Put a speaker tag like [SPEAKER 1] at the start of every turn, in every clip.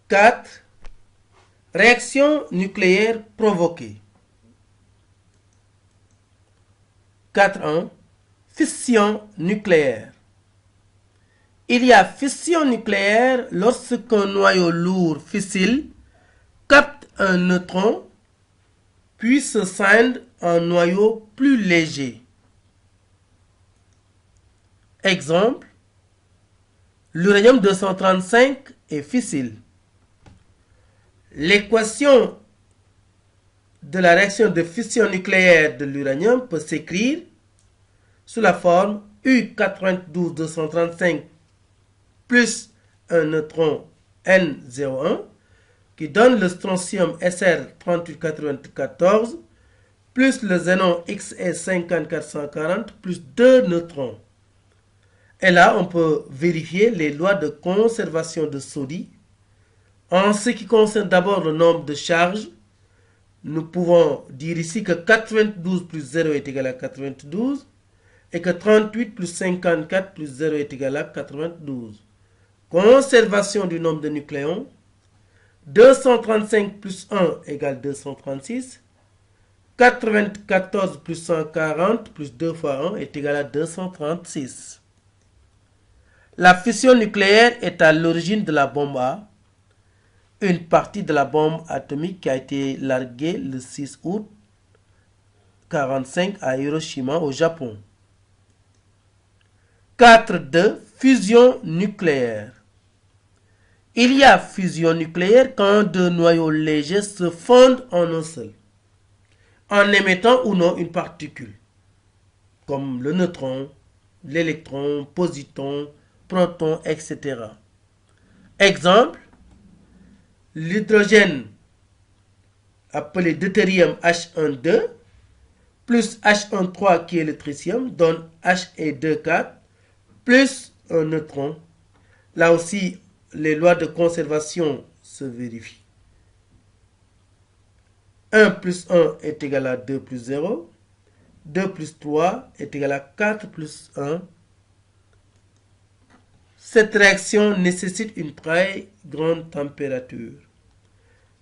[SPEAKER 1] 4. Réaction nucléaire provoquée. 4.1. Fission nucléaire. Il y a fission nucléaire lorsqu'un noyau lourd fissile capte un neutron puis se scinde en noyau plus léger. Exemple, l'uranium-235 est fissile. L'équation de la réaction de fission nucléaire de l'uranium peut s'écrire sous la forme U92-235 plus un neutron N01 qui donne le strontium Sr3894 plus le xénon Xe50440 plus 2 neutrons. Et là, on peut vérifier les lois de conservation de Soddy. En ce qui concerne d'abord le nombre de charges, nous pouvons dire ici que 92 plus 0 est égal à 92 et que 38 plus 54 plus 0 est égal à 92. Conservation du nombre de nucléons. 235 plus 1 égale 236. 94 plus 140 plus 2 fois 1 est égal à 236. La fission nucléaire est à l'origine de la bombe A, une partie de la bombe atomique qui a été larguée le 6 août 1945 à Hiroshima au Japon. 4.2. Fusion nucléaire. Il y a fusion nucléaire quand deux noyaux légers se fondent en un seul, en émettant ou non une particule, comme le neutron, l'électron, positron, proton, etc. Exemple, l'hydrogène appelé deutérium H12 plus H13 qui est le tritium donne He24 plus un neutron. Là aussi, les lois de conservation se vérifient. 1 plus 1 est égal à 2 plus 0. 2 plus 3 est égal à 4 plus 1. Cette réaction nécessite une très grande température.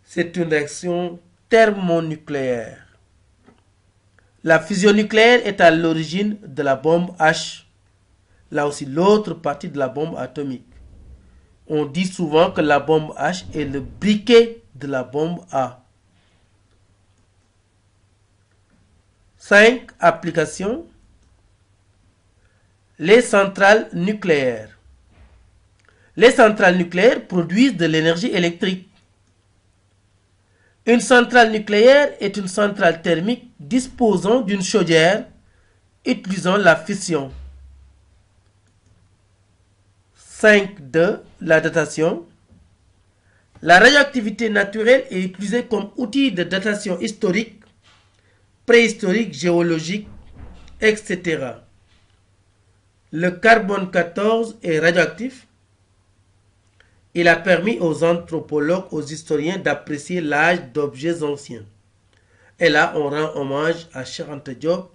[SPEAKER 1] C'est une réaction thermonucléaire. La fusion nucléaire est à l'origine de la bombe H. Là aussi, l'autre partie de la bombe atomique. On dit souvent que la bombe H est le briquet de la bombe A. 5. Applications. Les centrales nucléaires. Les centrales nucléaires produisent de l'énergie électrique. Une centrale nucléaire est une centrale thermique disposant d'une chaudière utilisant la fission. 5.2. La datation. La radioactivité naturelle est utilisée comme outil de datation historique, préhistorique, géologique, etc. Le carbone 14 est radioactif. Il a permis aux anthropologues, aux historiens d'apprécier l'âge d'objets anciens. Et là, on rend hommage à Cheikh Anta Diop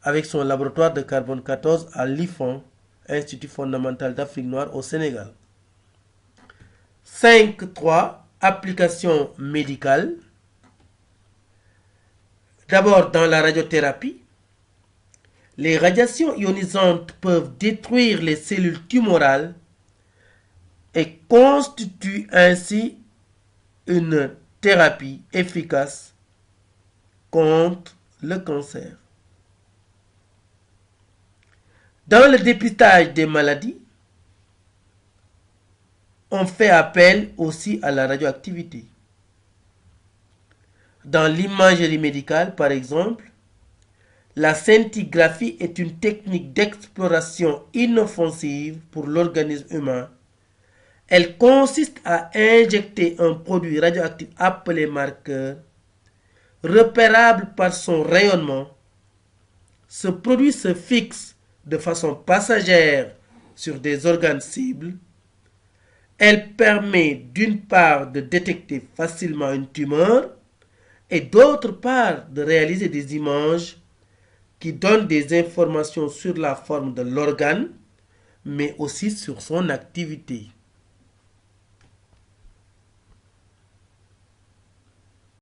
[SPEAKER 1] avec son laboratoire de carbone 14 à l'IFON, Institut fondamental d'Afrique noire au Sénégal. 5.3. Applications médicales. D'abord, dans la radiothérapie, les radiations ionisantes peuvent détruire les cellules tumorales et constituent ainsi une thérapie efficace contre le cancer. Dans le dépistage des maladies, on fait appel aussi à la radioactivité. Dans l'imagerie médicale, par exemple, la scintigraphie est une technique d'exploration inoffensive pour l'organisme humain. Elle consiste à injecter un produit radioactif appelé marqueur, repérable par son rayonnement. Ce produit se fixe de façon passagère sur des organes cibles. Elle permet d'une part de détecter facilement une tumeur et d'autre part de réaliser des images qui donnent des informations sur la forme de l'organe, mais aussi sur son activité.